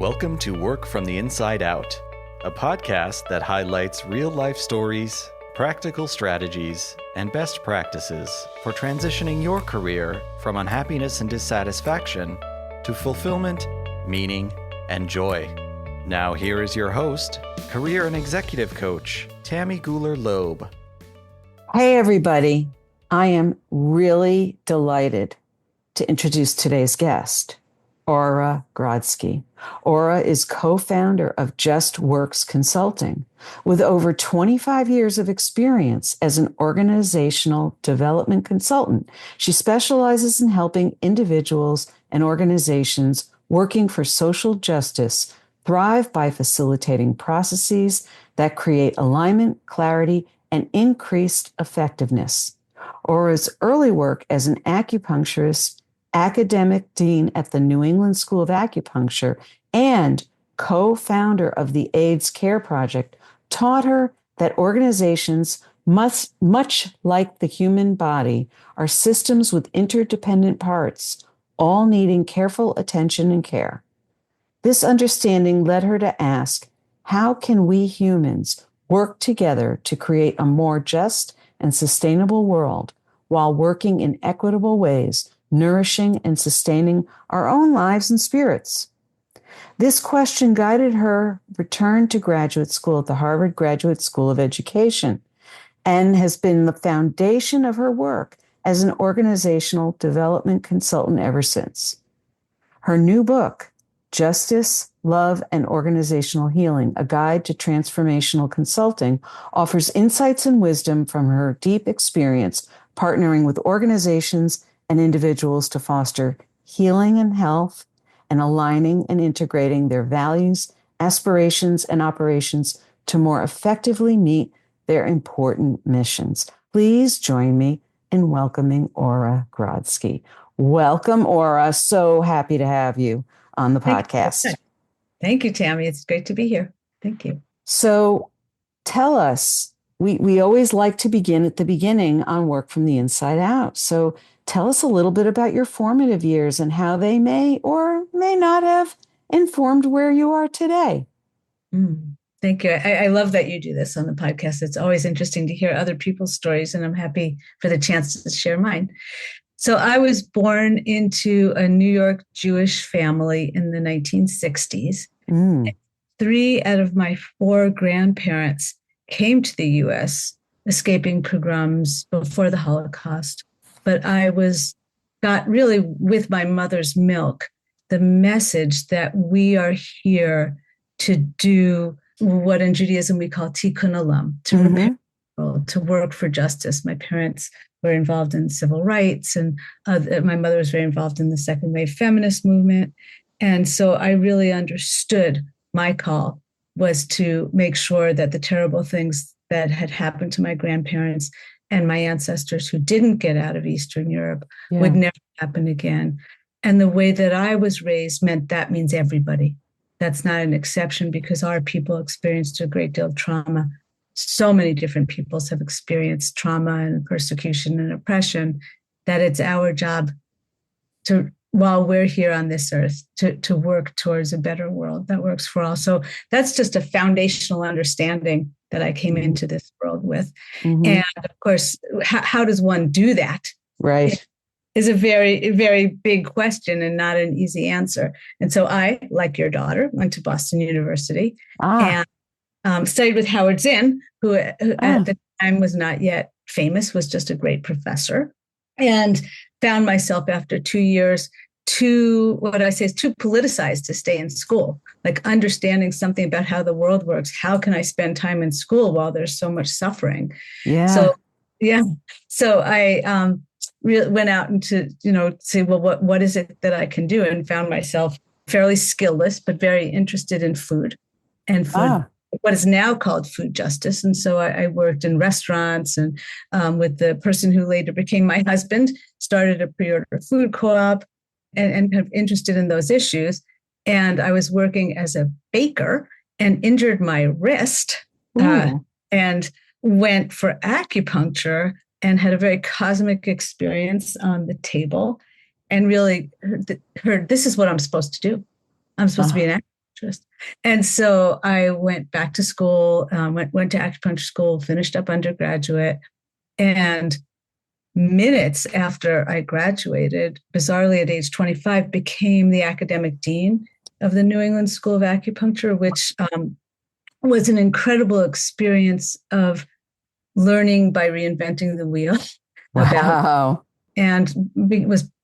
Welcome to Work from the Inside Out, a podcast that highlights real-life stories, practical strategies, and best practices for transitioning your career from unhappiness and dissatisfaction to fulfillment, meaning, and joy. Now here is your host, career and executive coach, Tammy Guler-Loeb. Hey everybody, I am really delighted to introduce today's guest, Ora Grodsky. Ora is co-founder of Just Works Consulting. With over 25 years of experience as an organizational development consultant, she specializes in helping individuals and organizations working for social justice thrive by facilitating processes that create alignment, clarity, and increased effectiveness. Ora's early work as an acupuncturist, academic dean at the New England School of Acupuncture, and co-founder of the AIDS Care Project taught her that organizations must, much like the human body, are systems with interdependent parts, all needing careful attention and care. This understanding led her to ask, how can we humans work together to create a more just and sustainable world while working in equitable ways, nourishing and sustaining our own lives and spirits? This question guided her return to graduate school at the Harvard Graduate School of Education and has been the foundation of her work as an organizational development consultant ever since. Her new book, Justice, Love, and Organizational Healing, A Guide to Transformational Consulting, offers insights and wisdom from her deep experience partnering with organizations and individuals to foster healing and health and aligning and integrating their values, aspirations, and operations to more effectively meet their important missions. Please join me in welcoming Ora Grodsky. Welcome, Ora. So happy to have you on the podcast. Thank you, Tammy. It's great to be here. Thank you. So tell us, we always like to begin at the beginning on Work from the Inside Out. So tell us a little bit about your formative years and how they may or may not have informed where you are today. Thank you. I love that you do this on the podcast. It's always interesting to hear other people's stories, and I'm happy for the chance to share mine. So I was born into a New York Jewish family in the 1960s. 3 out of my 4 grandparents came to the U.S., escaping pogroms before the Holocaust. But I got really with my mother's milk, the message that we are here to do what in Judaism we call tikkun olam, to repair the world, to work for justice. My parents were involved in civil rights, and my mother was very involved in the second wave feminist movement. And so I really understood my call was to make sure that the terrible things that had happened to my grandparents and my ancestors who didn't get out of Eastern Europe would never happen again. And the way that I was raised meant that means everybody. That's not an exception because our people experienced a great deal of trauma. So many different peoples have experienced trauma and persecution and oppression that it's our job to, while we're here on this earth, to work towards a better world that works for all. So that's just a foundational understanding that I came into this world with. And of course, how does one do that? Right. It is a very, very big question and not an easy answer. And so I, like your daughter, went to Boston University and studied with Howard Zinn, who at the time was not yet famous, was just a great professor, and found myself after 2 years too politicized to stay in school, like understanding something about how the world works. How can I spend time in school while there's so much suffering? So I went out into, say, well, what is it that I can do? And found myself fairly skillless, but very interested in food and food. What is now called food justice. And so I worked in restaurants and with the person who later became my husband, started a pre-order food co-op and kind of interested in those issues. And I was working as a baker and injured my wrist and went for acupuncture and had a very cosmic experience on the table and really heard this is what I'm supposed to do. I'm supposed to be an acupuncturist. And so I went back to school, went to acupuncture school, finished up undergraduate, and minutes after I graduated, bizarrely at age 25, became the academic dean of the New England School of Acupuncture, which was an incredible experience of learning by reinventing the wheel. Wow. And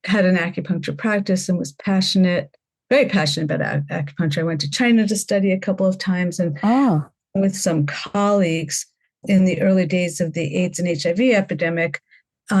had an acupuncture practice and was very passionate about acupuncture. I went to China to study a couple of times, and with some colleagues in the early days of the AIDS and HIV epidemic,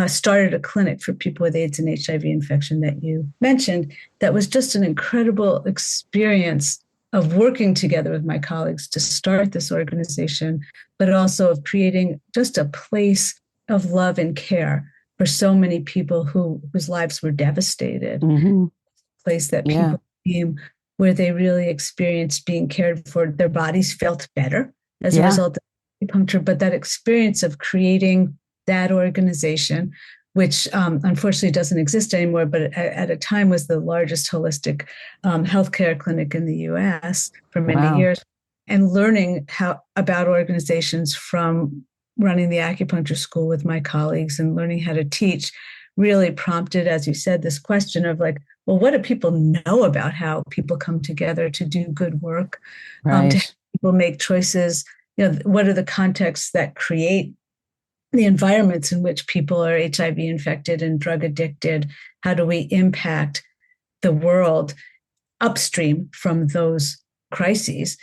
started a clinic for people with AIDS and HIV infection that you mentioned. That was just an incredible experience of working together with my colleagues to start this organization, but also of creating just a place of love and care for so many people whose lives were devastated. Mm-hmm. A place that people came where they really experienced being cared for. Their bodies felt better as a result of acupuncture, but that experience of creating that organization, which unfortunately doesn't exist anymore, but at a time was the largest holistic healthcare clinic in the US for many years, and learning about organizations from running the acupuncture school with my colleagues and learning how to teach really prompted, as you said, this question of like, well, what do people know about how people come together to do good work, to help people make choices? What are the contexts that create the environments in which people are HIV infected and drug addicted? How do we impact the world upstream from those crises?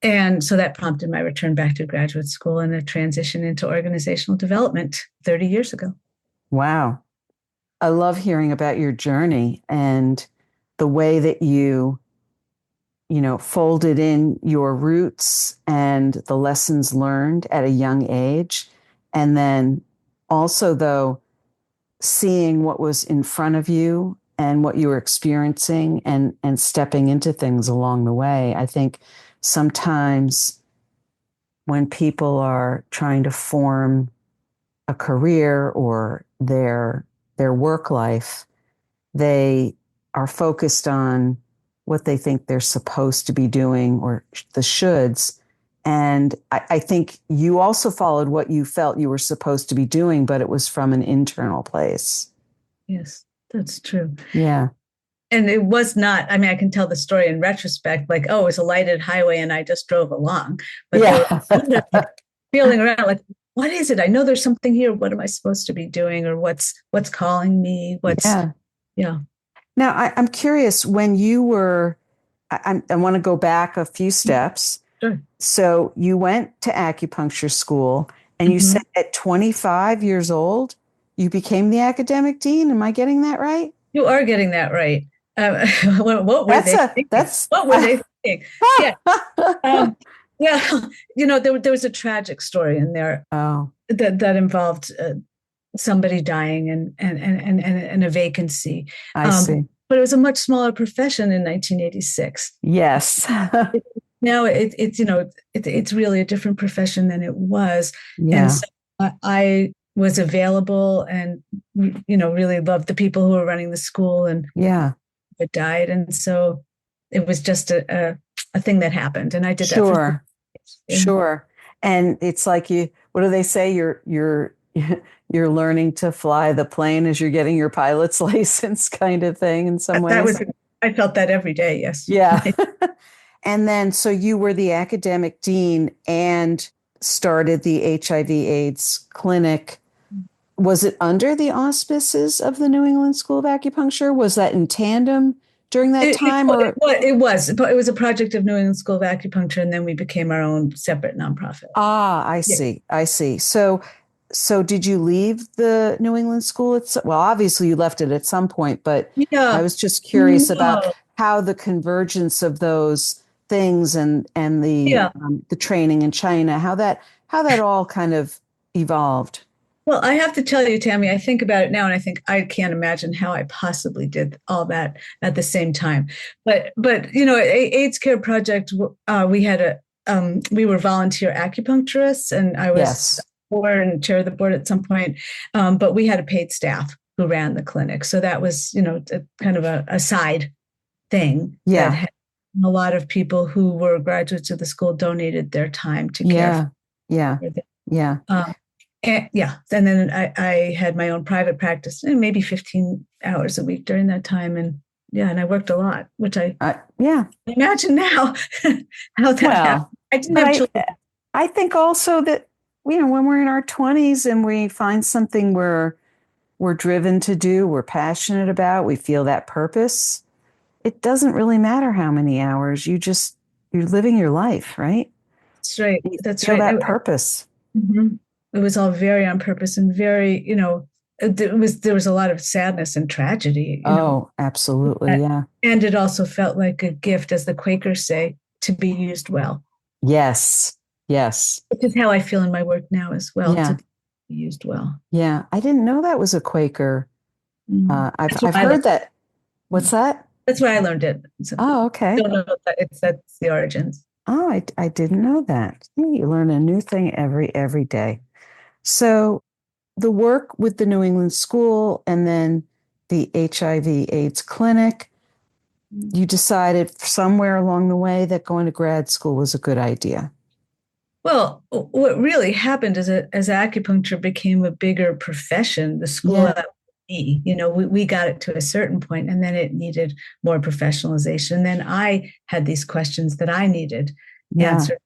And so that prompted my return back to graduate school and a transition into organizational development 30 years ago. Wow. I love hearing about your journey and the way that you folded in your roots and the lessons learned at a young age. And then also, though, seeing what was in front of you and what you were experiencing and stepping into things along the way. I think sometimes when people are trying to form a career or their work life, they are focused on what they think they're supposed to be doing or the shoulds. And I think you also followed what you felt you were supposed to be doing, but it was from an internal place. Yes, that's true. Yeah. And it was not, I can tell the story in retrospect, like, oh, it was a lighted highway and I just drove along. But feeling around like, what is it? I know there's something here. What am I supposed to be doing? Or what's calling me? Now, I'm curious, when you were, I want to go back a few steps. Sure. So you went to acupuncture school and you said at 25 years old, you became the academic dean. Am I getting that right? You are getting that right. What were they thinking? What were they thinking? Yeah. There was a tragic story in there that involved somebody dying and a vacancy. I see. But it was a much smaller profession in 1986. Yes. Now it's really a different profession than it was. Yeah. And so I was available and, really loved the people who were running the school and it died. And so it was just a thing that happened. And I did that. Sure. And it's like what do they say? You're learning to fly the plane as you're getting your pilot's license kind of thing in some ways. I felt that every day. Yes. Yeah. And then, so you were the academic dean and started the HIV/AIDS clinic. Was it under the auspices of the New England School of Acupuncture? Was that in tandem during that time? It was a project of New England School of Acupuncture, and then we became our own separate nonprofit. I see. I see. So did you leave the New England School? Well, obviously you left it at some point, but I was just curious about how the convergence of those things and the training in China, how that all kind of evolved. Well, I have to tell you, Tammy, I think about it now and I think I can't imagine how I possibly did all that at the same time. But AIDS Care Project, we were volunteer acupuncturists, and I was board and chair of the board at some point. But we had a paid staff who ran the clinic. So that was, kind of a side thing. Yeah. A lot of people who were graduates of the school donated their time to care Yeah. for them. Yeah. And then I had my own private practice, maybe 15 hours a week during that time. And I worked a lot, which I imagine now how that happened. Well, I didn't but have children. I think also that, when we're in our 20s and we find something we're driven to do, we're passionate about, we feel that purpose, it doesn't really matter how many hours. You're living your life, right? That's right. You That's feel right. that purpose. It was all very on purpose and very, there was a lot of sadness and tragedy, Oh, absolutely. Yeah. And it also felt like a gift, as the Quakers say, to be used well. Yes. Yes. Which is how I feel in my work now as well, Yeah. to be used well. Yeah. I didn't know that was a Quaker. I've heard that. What's that? That's where I learned it. So Oh, okay. I don't know if that's the origins. Oh, I didn't know that. You learn a new thing every day. So the work with the New England School and then the HIV/AIDS clinic, you decided somewhere along the way that going to grad school was a good idea. Well, what really happened is as acupuncture became a bigger profession, the school at me, we got it to a certain point, and then it needed more professionalization. And then I had these questions that I needed answered.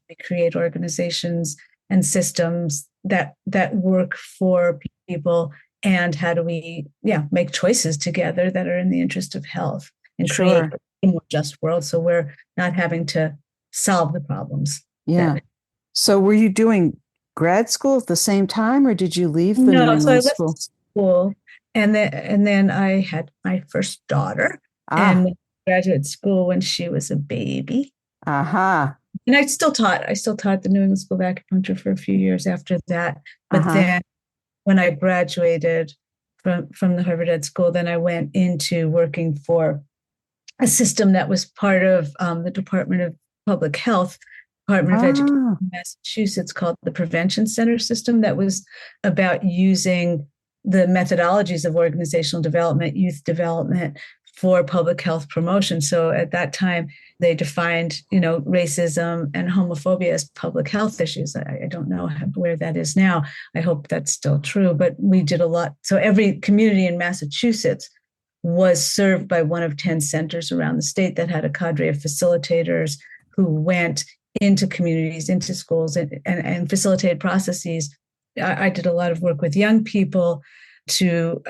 We create organizations and systems that work for people, and how do we make choices together that are in the interest of health and create a more just world, so we're not having to solve the problems. So were you doing grad school at the same time, or did you leave the New England so I left school? School, and then I had my first daughter and graduate school when she was a baby. And I still taught the New England School of Acupuncture for a few years after that. But then when I graduated from the Harvard Ed School, then I went into working for a system that was part of the Department of Public Health, Department of Education in Massachusetts, called the Prevention Center System, that was about using the methodologies of organizational development, youth development, for public health promotion. So at that time, they defined, racism and homophobia as public health issues. I don't know where that is now. I hope that's still true, but we did a lot. So every community in Massachusetts was served by one of 10 centers around the state that had a cadre of facilitators who went into communities, into schools, and facilitated processes. I did a lot of work with young people, to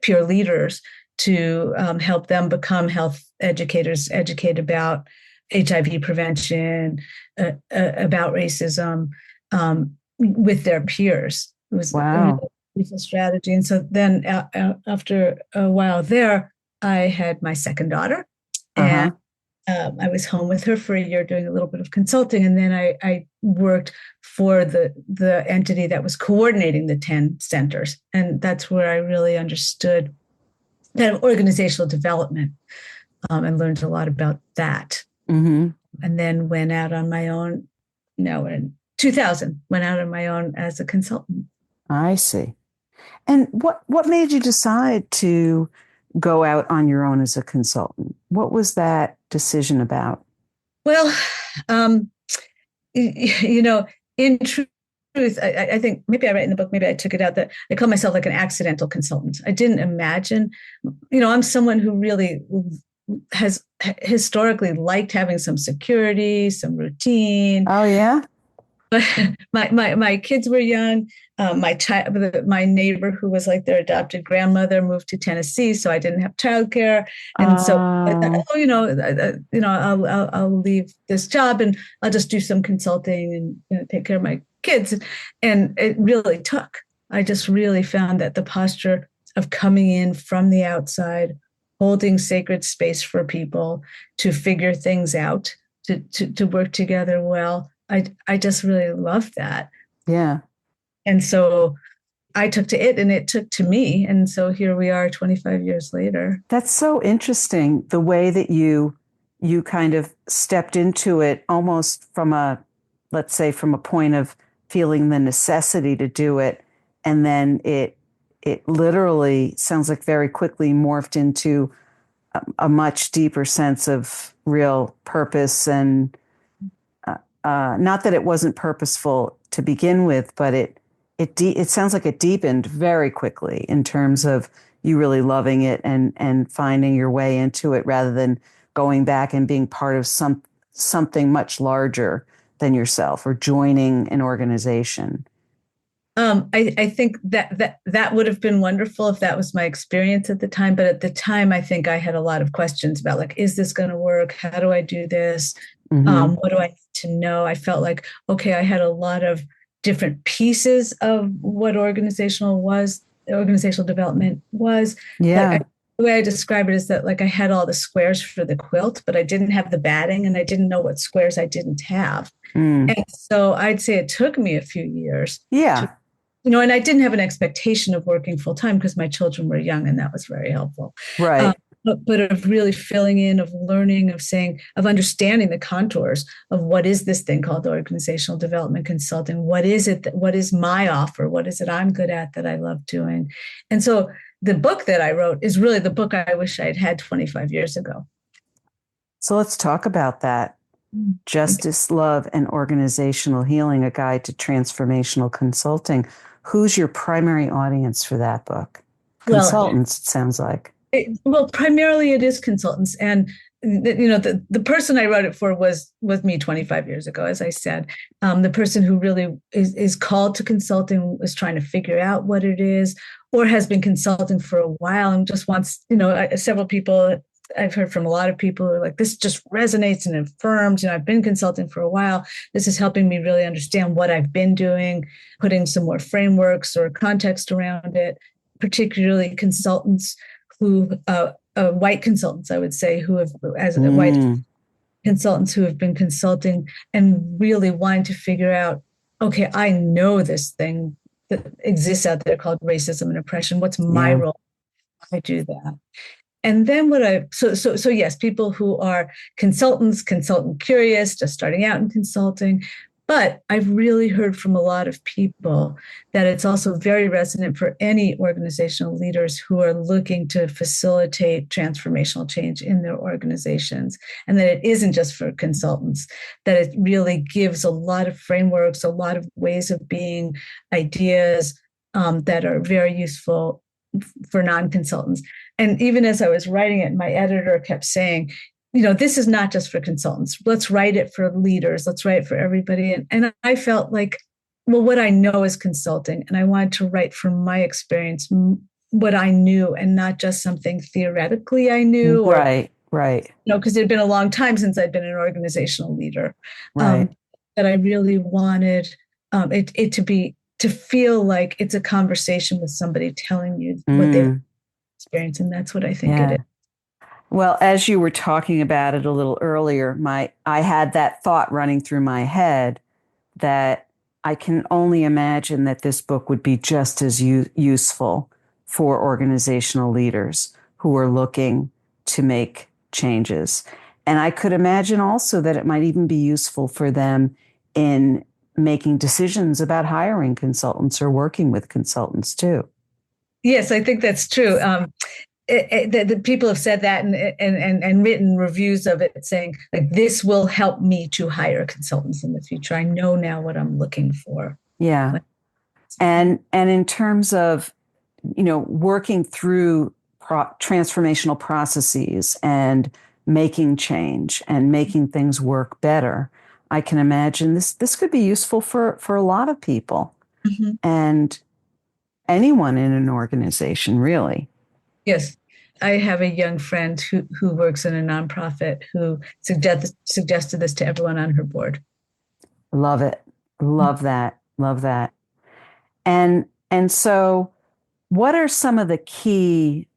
peer leaders, to help them become health educators, educate about HIV prevention, about racism, with their peers. It was a beautiful strategy. And so then after a while there, I had my second daughter, and I was home with her for a year doing a little bit of consulting. And then I worked for the entity that was coordinating the 10 centers. And that's where I really understood kind of organizational development, and learned a lot about that. And then went out on my own, in 2000, went out on my own as a consultant. I see. And what made you decide to go out on your own as a consultant? What was that decision about? Well, in truth, I think maybe I write in the book, maybe I took it out, that I call myself like an accidental consultant. I didn't imagine, I'm someone who really has historically liked having some security, some routine. Oh, yeah. But my kids were young. My neighbor, who was like their adopted grandmother, moved to Tennessee, so I didn't have childcare, and so I thought, I'll leave this job and I'll just do some consulting and take care of my kids. And it really took. I just really found that the posture of coming in from the outside, holding sacred space for people to figure things out, to work together well. I just really loved that. Yeah. And so I took to it, and it took to me. And so here we are 25 years later. That's so interesting, the way that you kind of stepped into it almost from let's say from a point of feeling the necessity to do it. And then it literally sounds like very quickly morphed into a much deeper sense of real purpose, and not that it wasn't purposeful to begin with, but it sounds like it deepened very quickly in terms of you really loving it and finding your way into it rather than going back and being part of something much larger than yourself or joining an organization. I think that would have been wonderful if that was my experience at the time. But at the time, I think I had a lot of questions about, like, is this going to work? How do I do this? Mm-hmm. What do I need to know? I felt like, okay, I had a lot of different pieces of what organizational development was. Yeah. The way I describe it is that, like, I had all the squares for the quilt, but I didn't have the batting, and I didn't know what squares I didn't have. Mm. And so I'd say it took me a few years. Yeah. And I didn't have an expectation of working full time because my children were young, and that was very helpful. Right. But of really filling in, of learning, of understanding the contours of what is this thing called organizational development consulting? What is it? What is my offer? What is it I'm good at that I love doing? And so the book that I wrote is really the book I wish I'd had 25 years ago. So let's talk about that. Justice, Love, and Organizational Healing, a Guide to Transformational Consulting. Who's your primary audience for that book? Consultants, it sounds like. Primarily it is consultants. And the person I wrote it for was me 25 years ago, as I said. The person who really is called to consulting is trying to figure out what it is, or has been consulting for a while and just wants, several people, I've heard from a lot of people who are like, this just resonates and affirms. I've been consulting for a while. This is helping me really understand what I've been doing, putting some more frameworks or context around it, particularly consultants who, white consultants, I would say, who have, white consultants who have been consulting and really wanting to figure out, okay, I know this thing that exists out there called racism and oppression. What's my role? I do that. And then so yes, people who are consultants, consultant curious, just starting out in consulting. But I've really heard from a lot of people that it's also very resonant for any organizational leaders who are looking to facilitate transformational change in their organizations. And that it isn't just for consultants, that it really gives a lot of frameworks, a lot of ways of being, ideas that are very useful for non-consultants. And even as I was writing it, my editor kept saying, this is not just for consultants. Let's write it for leaders. Let's write it for everybody. And I felt like, well, what I know is consulting. And I wanted to write from my experience, what I knew, and not just something theoretically I knew. Right. Because it had been a long time since I'd been an organizational leader. Right. That I really wanted it to feel like it's a conversation with somebody telling you what they've experienced. And that's what I think it is. Well, as you were talking about it a little earlier, I had that thought running through my head that I can only imagine that this book would be just as useful for organizational leaders who are looking to make changes. And I could imagine also that it might even be useful for them in making decisions about hiring consultants or working with consultants too. Yes, I think that's true. The people have said that and written reviews of it saying, like, this will help me to hire consultants in the future. I know now what I'm looking for. Yeah. And in terms of, working through transformational processes and making change and making things work better, I can imagine this could be useful for a lot of people and anyone in an organization, really. Yes. I have a young friend who works in a nonprofit who suggested this to everyone on her board. Love it. Love that. Love that. And so what are some of the key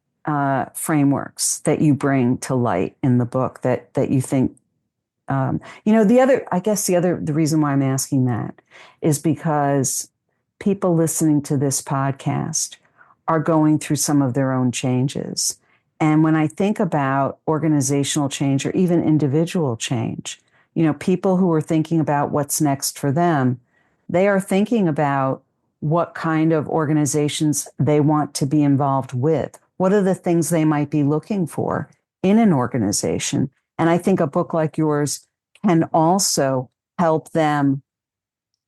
frameworks that you bring to light in the book that you think, the reason why I'm asking that is because people listening to this podcast are going through some of their own changes. And when I think about organizational change or even individual change, people who are thinking about what's next for them, they are thinking about what kind of organizations they want to be involved with. What are the things they might be looking for in an organization. And I think a book like yours can also help them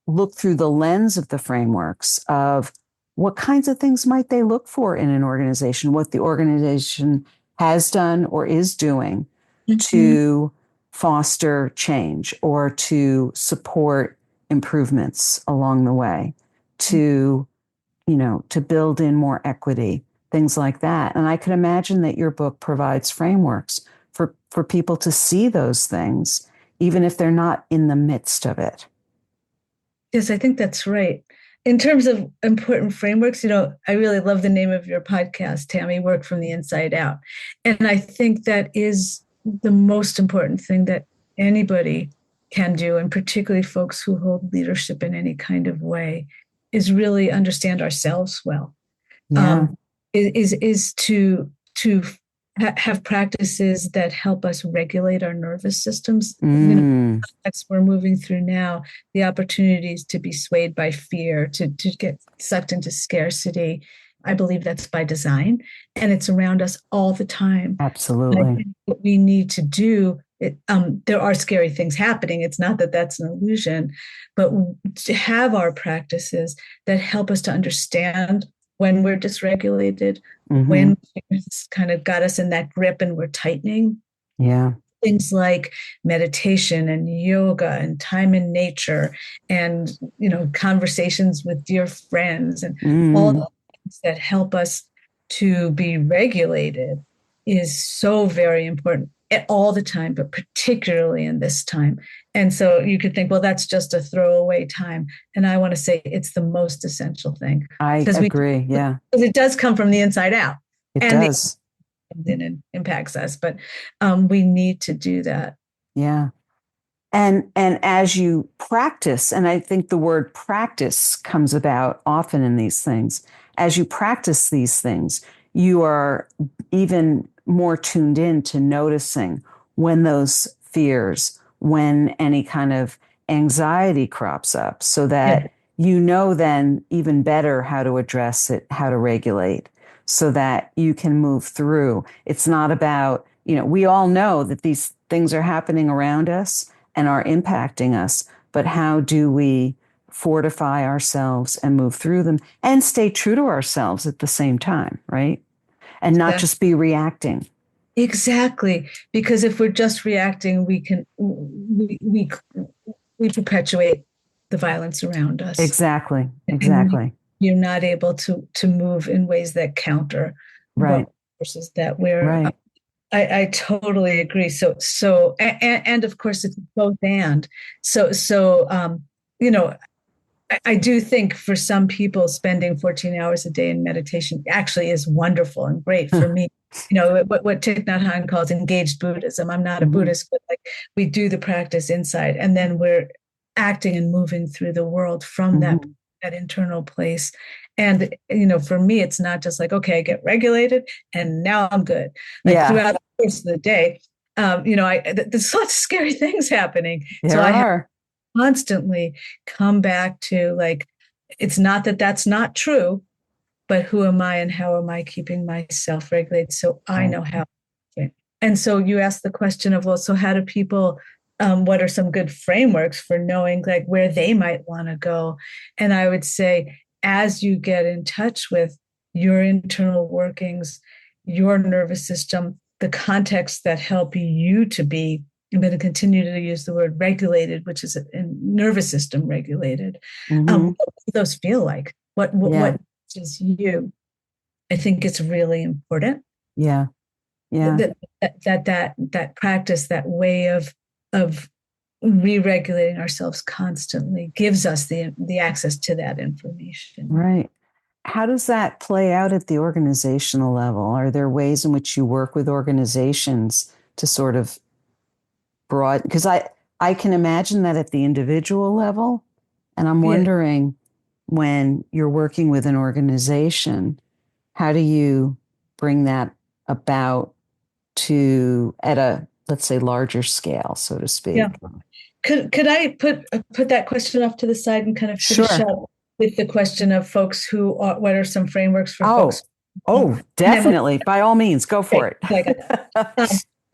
look through the lens of the frameworks of what kinds of things might they look for in an organization, what the organization has done or is doing to foster change or to support improvements along the way, to, to build in more equity, things like that. And I could imagine that your book provides frameworks for people to see those things, even if they're not in the midst of it. Yes, I think that's right. In terms of important frameworks, I really love the name of your podcast, Tammy, Work from the Inside Out. And I think that is the most important thing that anybody can do, and particularly folks who hold leadership in any kind of way, is really understand ourselves well. Yeah. Is to have practices that help us regulate our nervous systems. As we're moving through now, the opportunities to be swayed by fear, to get sucked into scarcity. I believe that's by design, and it's around us all the time. Absolutely. I think what we need to do, there are scary things happening. It's not that that's an illusion, but to have our practices that help us to understand when we're dysregulated, when it's kind of got us in that grip and we're tightening. Yeah. Things like meditation and yoga and time in nature and, conversations with dear friends and all the things that help us to be regulated is so very important at all the time, but particularly in this time. And so you could think, well, that's just a throwaway time. And I want to say it's the most essential thing. I agree. Yeah. Because it does come from the inside out. It does. And it impacts us, but we need to do that. Yeah. And as you practice, and I think the word practice comes about often in these things, as you practice these things, you are even more tuned in to noticing when those fears, when any kind of anxiety crops up, so that then even better how to address it, how to regulate, so that you can move through. It's not about, we all know that these things are happening around us and are impacting us, but how do we fortify ourselves and move through them and stay true to ourselves at the same time, right? And not just be reacting. Exactly. Because if we're just reacting, we perpetuate the violence around us. Exactly. You're not able to move in ways that counter forces that we're. Right. I totally agree. So, and of course it's both and. I do think for some people spending 14 hours a day in meditation actually is wonderful and great. For me, what Thich Nhat Hanh calls engaged Buddhism. I'm not a Buddhist, but we do the practice inside, and then we're acting and moving through the world from that internal place. And, for me, it's not just like, okay, I get regulated and now I'm good. Throughout the course of the day, there's lots of scary things happening. I have to constantly come back to it's not that that's not true, but who am I and how am I keeping myself regulated so I know how. And so you asked the question of, well, so how do people, what are some good frameworks for knowing where they might want to go? And I would say, as you get in touch with your internal workings, your nervous system, the contexts that help you to be, I'm going to continue to use the word regulated, which is a nervous system regulated. What do those feel like? What is you? I think it's really important. Yeah. That practice, that way of re-regulating ourselves constantly gives us the access to that information. Right. How does that play out at the organizational level? Are there ways in which you work with organizations to sort of broaden? Because I can imagine that at the individual level, and I'm wondering when you're working with an organization, how do you bring that about to at a, let's say, larger scale, so to speak? Yeah. Could I put that question off to the side and kind of finish up with the question of folks what are some frameworks for folks Oh, And then definitely. By all means, go for it. like,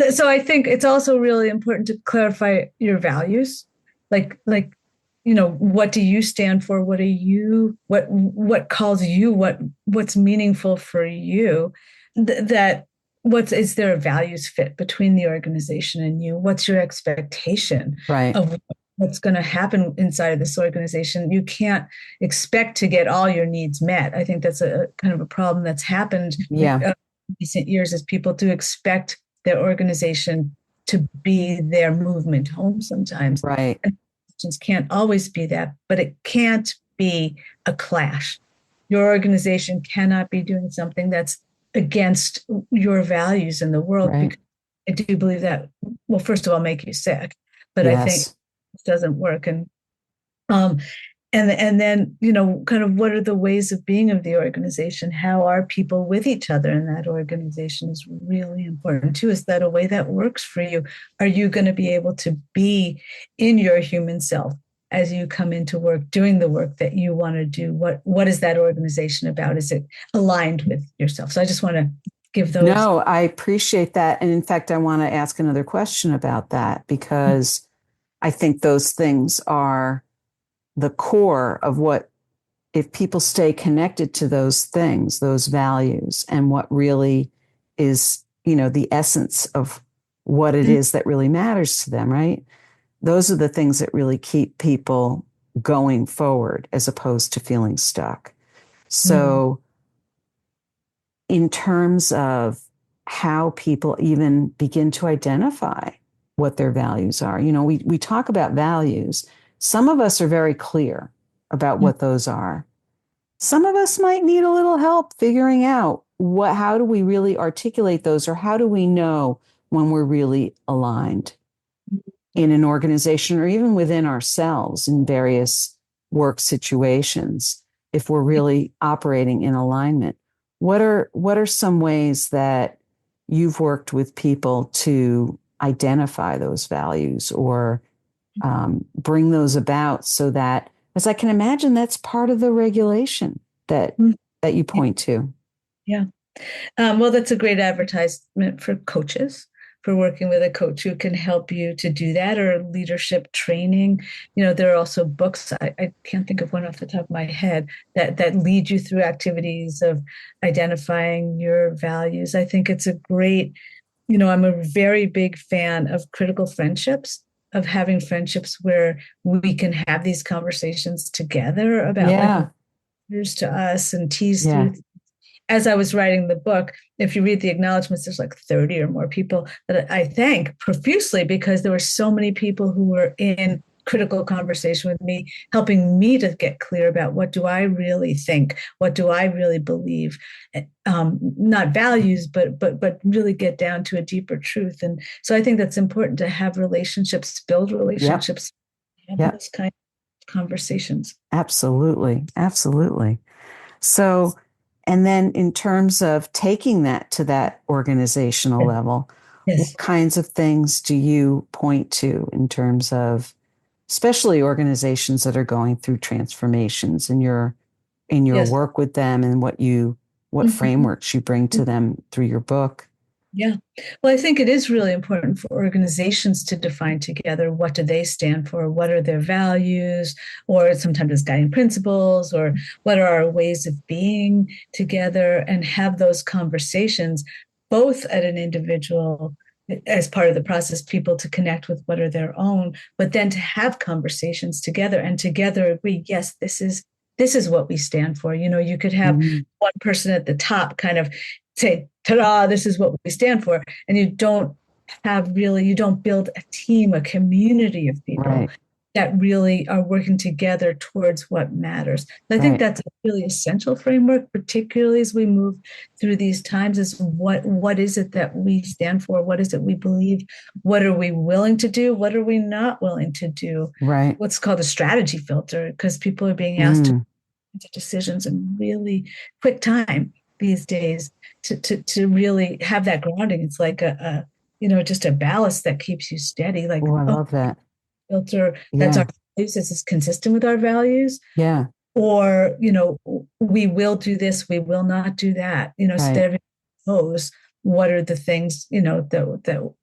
so I think it's also really important to clarify your values, like what do you stand for? What are you? What calls you? What's meaningful for you? That what's is there a values fit between the organization and you? What's your expectation Right. of what's going to happen inside of this organization? You can't expect to get all your needs met. I think that's a kind of a problem that's happened Yeah. in recent years, is people do expect their organization to be their movement home sometimes. Right. And can't always be that, but it can't be a clash. Your organization cannot be doing something that's against your values in the world, Right. because I do believe that will, first of all, make you sick, but I think Yes. it doesn't work. Um, and then kind of what are the ways of being of the organization? How are people with each other in that organization is really important too. Is that a way that works for you? Are you going to be able to be in your human self as you come into work doing the work that you want to do? What is that organization about? Is it aligned with yourself? So I just want to give those. No, I appreciate that. And in fact, I want to ask another question about that, because I think those things are the core of what, if people stay connected to those things, those values, and what really is, the essence of what it is that really matters to them, right? Those are the things that really keep people going forward as opposed to feeling stuck. So, in terms of how people even begin to identify what their values are, we talk about values. Some of us are very clear about what those are. Some of us might need a little help figuring out how do we really articulate those, or how do we know when we're really aligned in an organization or even within ourselves in various work situations, if we're really operating in alignment. What are some ways that you've worked with people to identify those values, or bring those about, so that, as I can imagine, that's part of the regulation that you point to? Yeah. Well, that's a great advertisement for coaches, for working with a coach who can help you to do that, or leadership training. There are also books, I can't think of one off the top of my head, that lead you through activities of identifying your values. I think it's a great, I'm a very big fan of critical friendships, of having friendships where we can have these conversations together about like Yeah. what matters to us, and tease Yeah. through. As I was writing the book, if you read the acknowledgments, there's like 30 or more people that I thank profusely, because there were so many people who were in critical conversation with me, helping me to get clear about what do I really think, what do I really believe, not values, but really get down to a deeper truth. And so I think that's important, to have relationships, build Yep. relationships, have Yep. those kind of conversations. Absolutely. Absolutely. So, and then in terms of taking that to that organizational level, what Yes. kinds of things do you point to in terms of, especially organizations that are going through transformations, in your Yes. work with them, and what Mhm. frameworks you bring to them through your book? Yeah. Well, I think it is really important for organizations to define together, what do they stand for, what are their values, or sometimes it's guiding principles, or what are our ways of being together, and have those conversations, both at an individual, as part of the process, people to connect with what are their own, but then to have conversations together and together agree, yes, this is what we stand for. You could have Mhm. one person at the top kind of say, ta-da, this is what we stand for. And you don't build a team, a community of people Right. that really are working together towards what matters. And I think Right. that's a really essential framework, particularly as we move through these times, is what is it that we stand for? What is it we believe? What are we willing to do? What are we not willing to do? Right. What's called a strategy filter, because people are being asked to Mm. make decisions in really quick time these days, to really have that grounding. It's like just a ballast that keeps you steady. Like, Oh, I oh, love that. filter, that's our Yeah. values. This is consistent with our values. Yeah. or, we will do this, we will not do that, so that Right. everyone knows what are the things, that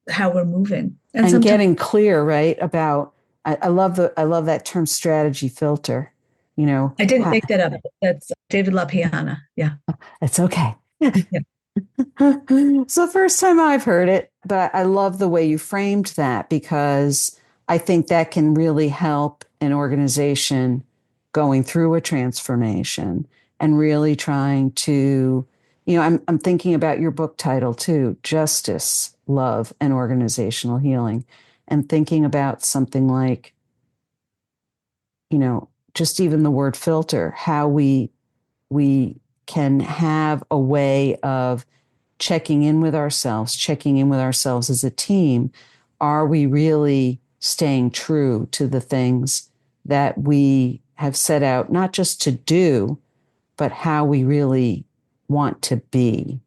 how we're moving. And And sometimes getting clear, right, about I love that term strategy filter. I didn't make that up. That's David LaPiana. Yeah. It's okay. Yeah. It's the first time I've heard it, but I love the way you framed that because I think that can really help an organization going through a transformation and really trying to, I'm thinking about your book title too, Justice, Love, and Organizational Healing, and thinking about something like, just even the word filter, how we can have a way of checking in with ourselves as a team. Are we really staying true to the things that we have set out, not just to do, but how we really want to be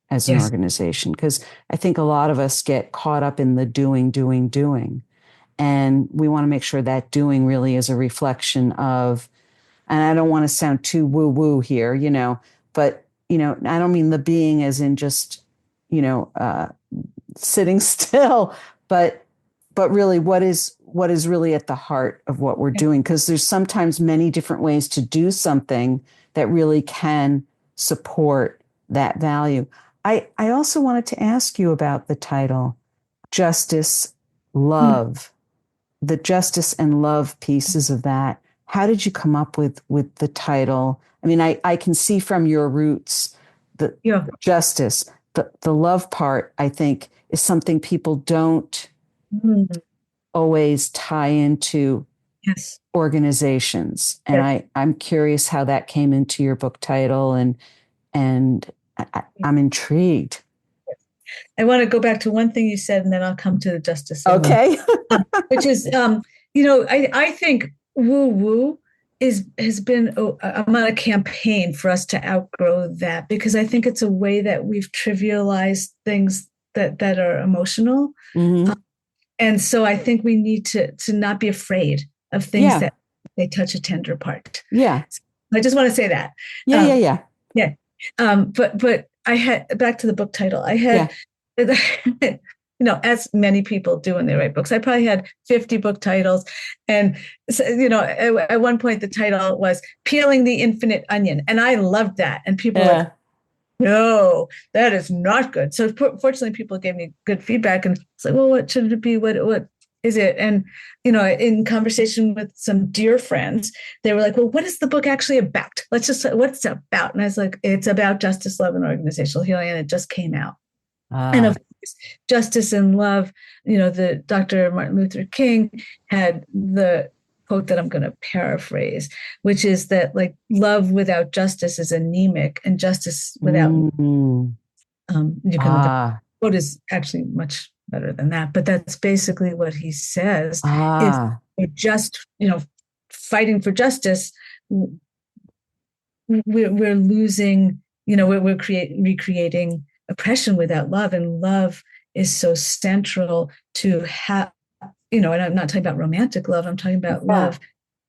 as an Yes. organization? Because I think a lot of us get caught up in the doing, doing, doing. And we want to make sure that doing really is a reflection of, and I don't want to sound too woo woo here, but, I don't mean the being as in just, you know, uh, sitting still, but really what is really at the heart of what we're doing. Because there's sometimes many different ways to do something that really can support that value. I also wanted to ask you about the title, Justice, Love, the justice and love pieces of that. How did you come up with the title? I mean, I can see from your roots Yeah. the justice, the love part, I think, is something people don't Mm. always tie into Yes. organizations. And Yes. I'm curious how that came into your book title, and I'm intrigued. I want to go back to one thing you said, and then I'll come to the justice and love, Okay. which is, I think woo woo has been, I'm on a campaign for us to outgrow that, because I think it's a way that we've trivialized things that are emotional. Hmm. And so I think we need to not be afraid of things Yeah. that they touch a tender part. Yeah. I just want to say that. Yeah. Yeah. Um, Yeah. yeah. But I had, back to the book title, I had, Yeah. as many people do when they write books, I probably had 50 book titles. And, so, at one point the title was Peeling the Infinite Onion. And I loved that. And people were like, Yeah. no, that is not good. So fortunately, people gave me good feedback, and it's like, well, what should it be? What is it? And in conversation with some dear friends, they were like, well, what is the book actually about? What's it about? And I was like, it's about justice, love, and organizational healing, and it just came out. And of Ah. course, justice and love. The Dr. Martin Luther King had the quote that I'm going to paraphrase, which is that, like, love without justice is anemic, and justice without, Mm. you can look up, Ah. quote is actually much better than that, but that's basically what he says. Is Ah. we're just, fighting for justice, we're losing, we're recreating oppression without love. And love is so central to have, and I'm not talking about romantic love, I'm talking about Yeah. love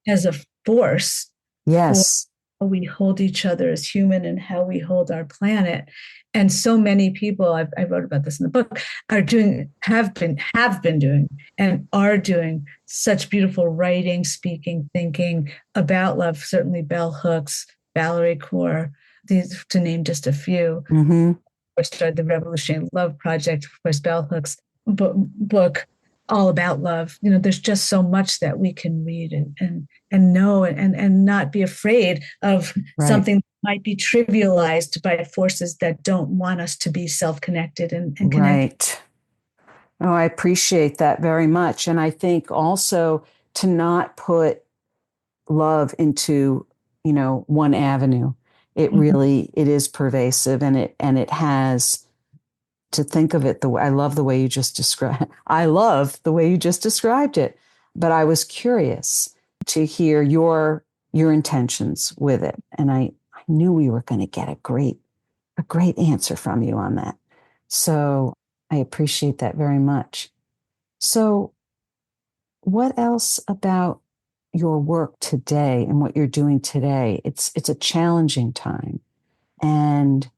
as a force for Yes. how we hold each other as human and how we hold our planet. And so many people, I wrote about this in the book, have been doing and are doing such beautiful writing, speaking, thinking about love. Certainly Bell Hooks, Valerie Kaur, these, to name just a few. Mm-hmm. Or started the Revolutionary Love Project, of course, Bell Hooks book all about love. There's just so much that we can read and know, and not be afraid of Right. something that might be trivialized by forces that don't want us to be self-connected and connected. Right. Oh, I appreciate that very much. And I think also to not put love into, one avenue. Mhm. It is pervasive, and it has to think of it the way I love the way you just described. I love the way you just described it. But I was curious to hear your intentions with it. And I knew we were going to get a great answer from you on that. So I appreciate that very much. So what else about, your work today and what you're doing today, it's a challenging time, and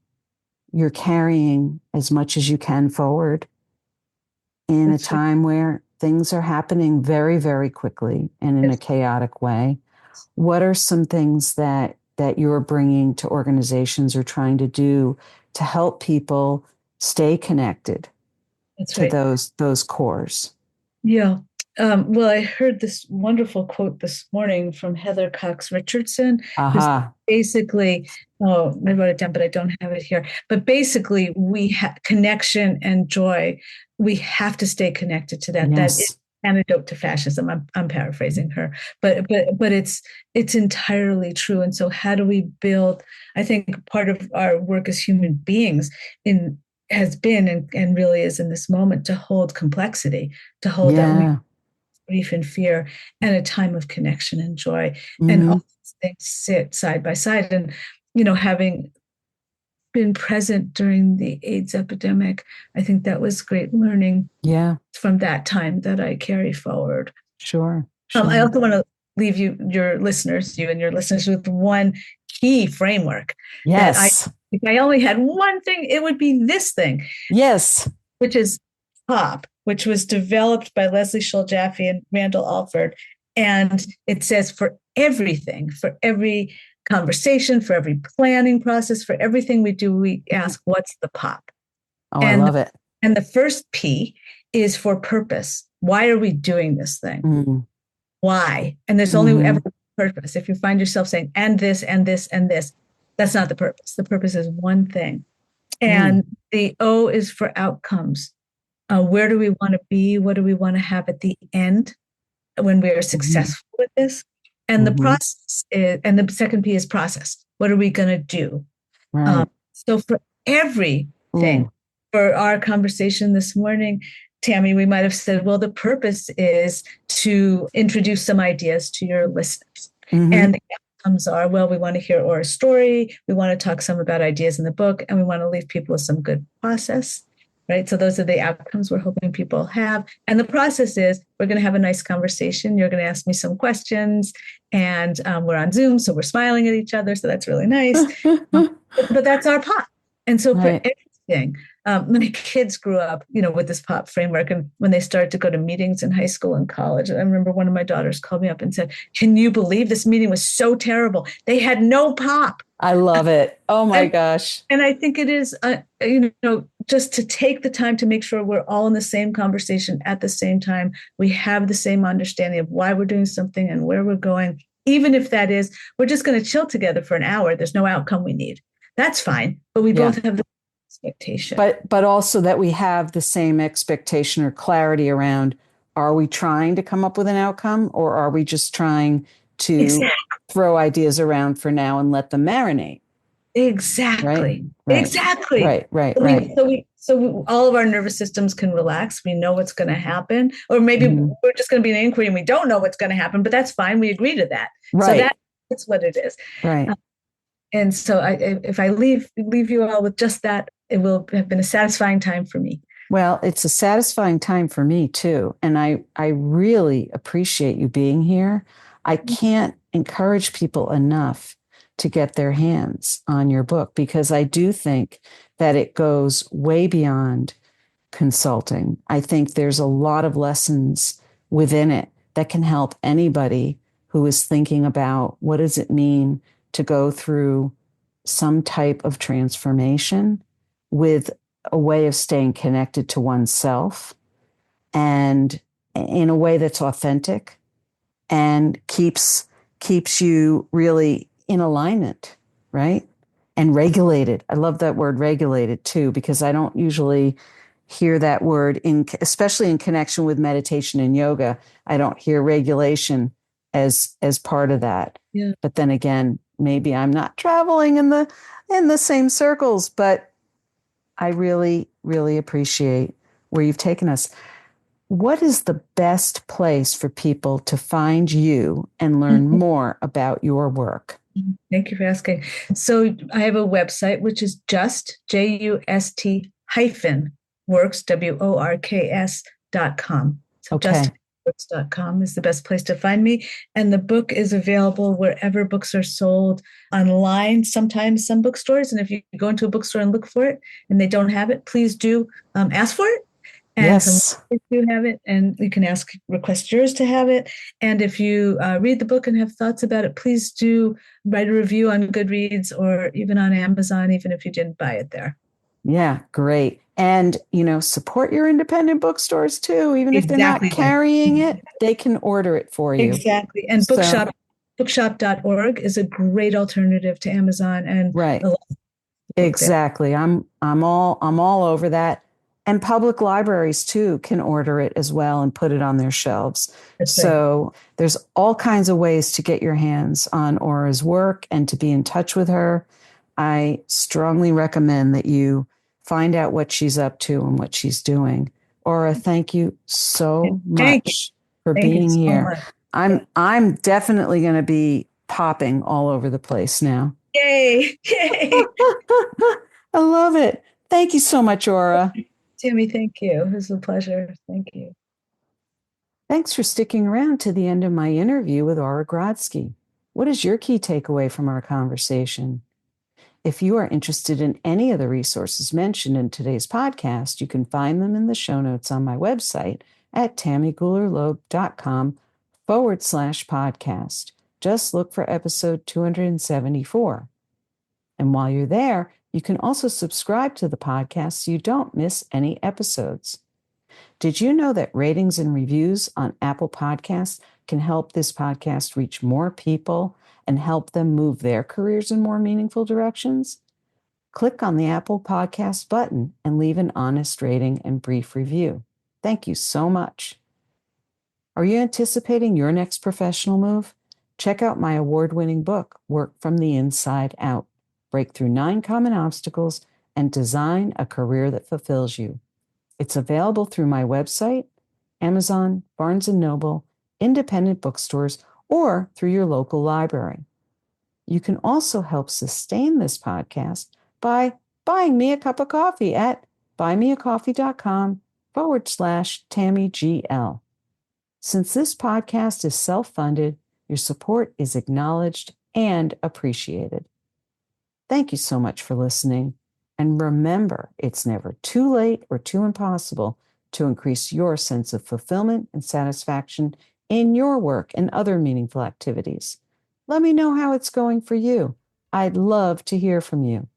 you're carrying as much as you can forward in a time where things are happening very, very quickly and in a chaotic way. What are some things that you're bringing to organizations or trying to do to help people stay connected to those cores? Yeah. Well, I heard this wonderful quote this morning from Heather Cox Richardson. Basically, I wrote it down, but I don't have it here. But basically, we have connection and joy. We have to stay connected to that. Yes. That is antidote to fascism. I'm paraphrasing her, but it's entirely true. And so, how do we build? I think part of our work as human beings has been and really is in this moment to hold complexity, to hold that grief and fear, and a time of connection and joy. And all these things sit side by side. And, having been present during the AIDS epidemic, I think that was great learning from that time that I carry forward. Sure. I also want to leave you and your listeners with one key framework. Yes. If I only had one thing, it would be this thing. Yes. Which is POP, which was developed by Leslie Shull Jaffe and Randall Alford. And it says for everything, for every conversation, for every planning process, for everything we do, we ask, what's the POP? Oh, I love it. And the first P is for purpose. Why are we doing this thing? Why? And there's only ever purpose. If you find yourself saying, and this, and this, and this, that's not the purpose. The purpose is one thing. And the O is for outcomes. Where do we want to be? What do we want to have at the end when we are successful with this? And the process is, and the second P is process. What are we going to do? Right. So for everything, for our conversation this morning, Tammy, we might have said, well, the purpose is to introduce some ideas to your listeners. And the outcomes are, well, we want to hear Ora's story. We want to talk some about ideas in the book, and we want to leave people with some good process. Right. So those are the outcomes we're hoping people have. And the process is we're going to have a nice conversation. You're going to ask me some questions, and we're on Zoom. So we're smiling at each other. So that's really nice. But that's our POP. And so for everything, my kids grew up, with this POP framework. And when they started to go to meetings in high school and college, I remember one of my daughters called me up and said, can you believe this meeting was so terrible? They had no POP. I love it. Oh my gosh. And I think it is, just to take the time to make sure we're all in the same conversation at the same time. We have the same understanding of why we're doing something and where we're going. Even if that is, we're just going to chill together for an hour. There's no outcome we need. That's fine. But we both have the expectation. But also that we have the same expectation or clarity around, are we trying to come up with an outcome, or are we just trying to throw ideas around for now and let them marinate? Exactly. Right. Exactly. Right. So all of our nervous systems can relax. We know what's going to happen, or maybe we're just going to be in an inquiry and we don't know what's going to happen, but that's fine. We agree to that. Right. So that's what it is. Right. And so if I leave you all with just that, it will have been a satisfying time for me. Well, it's a satisfying time for me too. And I really appreciate you being here. I can't encourage people enough to get their hands on your book, because I do think that it goes way beyond consulting. I think there's a lot of lessons within it that can help anybody who is thinking about what does it mean to go through some type of transformation with a way of staying connected to oneself, and in a way that's authentic and keeps you really in alignment, right? And regulated. I love that word regulated too, because I don't usually hear that word especially in connection with meditation and yoga. I don't hear regulation as part of that. Yeah. But then again, maybe I'm not traveling in the same circles, but I really, really appreciate where you've taken us. What is the best place for people to find you and learn more about your work? Thank you for asking. So I have a website, which is just JUST -works, WORKS.com. So Okay. orabooks.com is the best place to find me. And the book is available wherever books are sold, online, sometimes some bookstores. And if you go into a bookstore and look for it and they don't have it, please do ask for it. And Yes. if you have it, and you can request yours to have it. And if you read the book and have thoughts about it, please do write a review on Goodreads or even on Amazon, even if you didn't buy it there. Yeah, great. And, support your independent bookstores too. Even if they're not Exactly. carrying it, they can order it for you. Exactly. And bookshop.org is a great alternative to Amazon and right. Exactly. I'm all over that. And public libraries too can order it as well and put it on their shelves. So there's all kinds of ways to get your hands on Ora's work and to be in touch with her. I strongly recommend that you find out what she's up to and what she's doing. Ora, thank you so much for being here. I'm definitely going to be popping all over the place now. Yay! Yay! I love it. Thank you so much, Ora. Tammy, thank you. It was a pleasure. Thank you. Thanks for sticking around to the end of my interview with Ora Grodsky. What is your key takeaway from our conversation? If you are interested in any of the resources mentioned in today's podcast, you can find them in the show notes on my website at tammygullerloeb.com/podcast. Just look for episode 274. And while you're there, you can also subscribe to the podcast so you don't miss any episodes. Did you know that ratings and reviews on Apple Podcasts can help this podcast reach more people and help them move their careers in more meaningful directions? Click on the Apple Podcast button and leave an honest rating and brief review. Thank you so much. Are you anticipating your next professional move? Check out my award-winning book, Work from the Inside Out. Break through 9 common obstacles and design a career that fulfills you. It's available through my website, Amazon, Barnes & Noble, independent bookstores, or through your local library. You can also help sustain this podcast by buying me a cup of coffee at buymeacoffee.com/TammyGL. Since this podcast is self-funded, your support is acknowledged and appreciated. Thank you so much for listening. And remember, it's never too late or too impossible to increase your sense of fulfillment and satisfaction in your work and other meaningful activities. Let me know how it's going for you. I'd love to hear from you.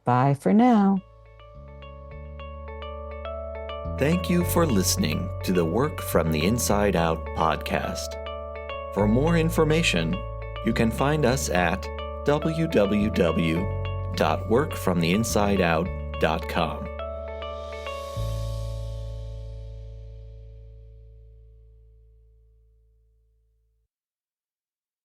Bye for now. Thank you for listening to the Work from the Inside Out podcast. For more information, you can find us at www.workfromtheinsideout.com.